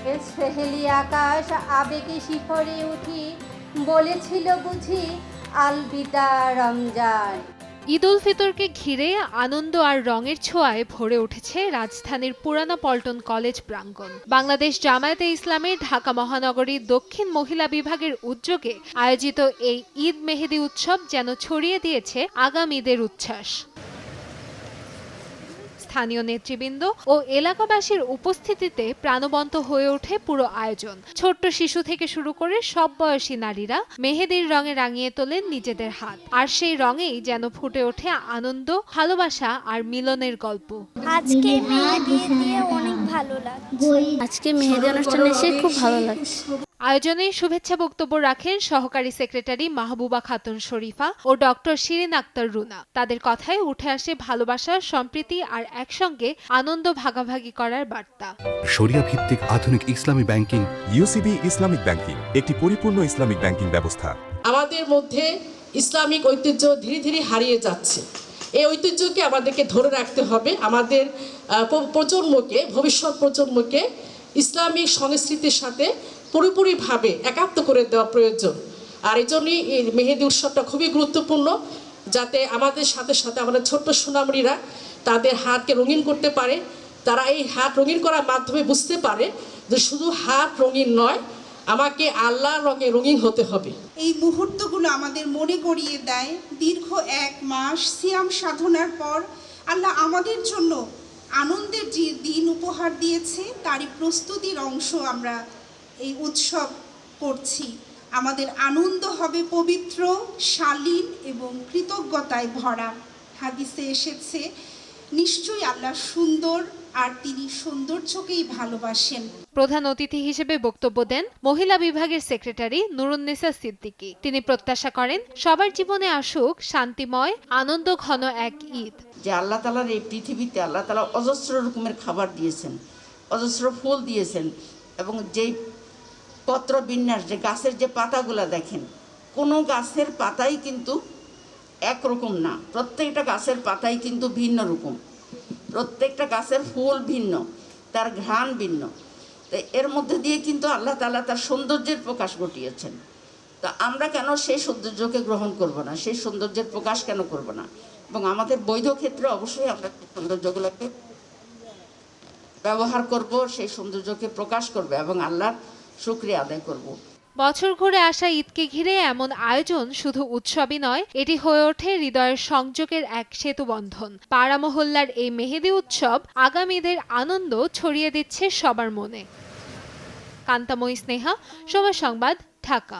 সেহেলি আকাশ আবেগে শিখরে উঠি, বলেছিল বুঝি আলবিদা রমজান। ঈদ উল ফিতরকে ঘিরে আনন্দ আর রঙের ছোঁয়ায় ভরে উঠেছে রাজধানীর পুরানা পল্টন কলেজ প্রাঙ্গণ। বাংলাদেশ জামায়াতে ইসলামের ঢাকা মহানগরীর দক্ষিণ মহিলা বিভাগের উদ্যোগে আয়োজিত এই ঈদ মেহেদি উৎসব যেন ছড়িয়ে দিয়েছে আগাম ঈদের উচ্ছ্বাস। স্থানীয় নেতৃবৃন্দ ও এলাকাবাসীর উপস্থিতিতে প্রাণবন্ত হয়ে ওঠে পুরো আয়োজন। ছোট্ট শিশু থেকে শুরু করে সব বয়সী নারীরা মেহেদির রঙে রাঙিয়ে তোলেন নিজেদের হাত, আর সেই রঙেই যেন ফুটে ওঠে আনন্দ, ভালোবাসা আর মিলনের গল্প। আজকে মেহেদি দিয়ে অনেক ভালো লাগছে। আজকে মেহেদি অনুষ্ঠানে এসে খুব ভালো লাগছে। আয়োজনে শুভেচ্ছা বক্তব্য রাখেন সহকারী সেক্রেটারি মাহবুবা খাতুন শরীফা ও ডক্টর শিরিন আক্তার রুনা। তাদের কথায় উঠে আসে ভালোবাসা, সম্প্রীতি আর একসঙ্গে আনন্দ ভাগাভাগি করার বার্তা। শরিয়া ভিত্তিক আধুনিক ইসলামী ব্যাংকিং। ইউসিবি ইসলামিক ব্যাংকিং একটি পরিপূর্ণ ইসলামিক ব্যাংকিং ব্যবস্থা। আমাদের মধ্যে ইসলামিক ঐতিহ্য ধীরে ধীরে হারিয়ে যাচ্ছে। এই ঐতিহ্যকে আমাদেরকে ধরে রাখতে হবে। আমাদের প্রজন্মকে, ভবিষ্যৎ প্রজন্মকে ইসলামিক সংস্কৃতির সাথে পুরোপুরিভাবে একাত্ম করে দেওয়া প্রয়োজন। আর এই জন্যই এই মেহেদি উৎসবটা খুবই গুরুত্বপূর্ণ, যাতে আমাদের সাথে সাথে আমাদের ছোট্ট সোনামণিরা তাদের হাতকে রঙিন করতে পারে। তারা এই হাত রঙিন করার মাধ্যমে বুঝতে পারে যে শুধু হাত রঙিন নয়, আমাকে আল্লাহর রঙে রঙিন হতে হবে। এই মুহূর্তগুলো আমাদের মনে করিয়ে দেয় দীর্ঘ 1 মাস সিয়াম সাধনার পর আল্লাহ আমাদের জন্য আনন্দের যে দিন উপহার দিয়েছে, তারই প্রস্তুতির অংশ আমরা এই উৎসব করছি। আমাদের আনন্দ হবে পবিত্র, শালীন এবং কৃতজ্ঞতায় ভরা। হাদিসে এসেছে, নিশ্চয়ই আল্লাহ সুন্দর আর তিনি সৌন্দর্যকেই ভালোবাসেন। প্রধান অতিথি হিসেবে বক্তব্য দেন মহিলা বিভাগের সেক্রেটারি নুরুন্নেসা সিদ্দিকী। তিনি প্রত্যাশা করেন সবার জীবনে আসুক শান্তিময়, আনন্দ ঘন এক ঈদ। যে আল্লাহ তাআলার এই পৃথিবীতে আল্লাহ তাআলা অজস্র রকমের খাবার দিয়েছেন, অজস্র ফুল দিয়েছেন, এবং যেই পত্র বিন্যাস, যে গাছের যে পাতাগুলা দেখেন, কোনো গাছের পাতাই কিন্তু একরকম না। প্রত্যেকটা গাছের পাতাই কিন্তু ভিন্ন রকম, প্রত্যেকটা গাছের ফুল ভিন্ন, তার ঘ্রাণ ভিন্ন। তো এর মধ্যে দিয়ে কিন্তু আল্লাহ তাআলা তার সৌন্দর্যের প্রকাশ ঘটিয়েছেন। তো আমরা কেন সেই সৌন্দর্যকে গ্রহণ করব না, সেই সৌন্দর্যের প্রকাশ কেন করব না? এবং আমাদের বৈধ ক্ষেত্রে অবশ্যই আমরা সৌন্দর্যগুলোকে ব্যবহার করব, সেই সৌন্দর্যকে প্রকাশ করব এবং আল্লাহর শুকরিয়া আদায় করব। বছর ঘুরে আসা ঈদকে ঘিরে এমন আয়োজন শুধু উৎসবই নয়, এটি হয়ে ওঠে হৃদয়ের সংযোগের এক সেতুবন্ধন। পাড়া মহল্লার এই মেহেদি উৎসব আগামী ঈদের আনন্দ ছড়িয়ে দিচ্ছে সবার মনে। কান্তাময়ী স্নেহা, সময় সংবাদ, ঢাকা।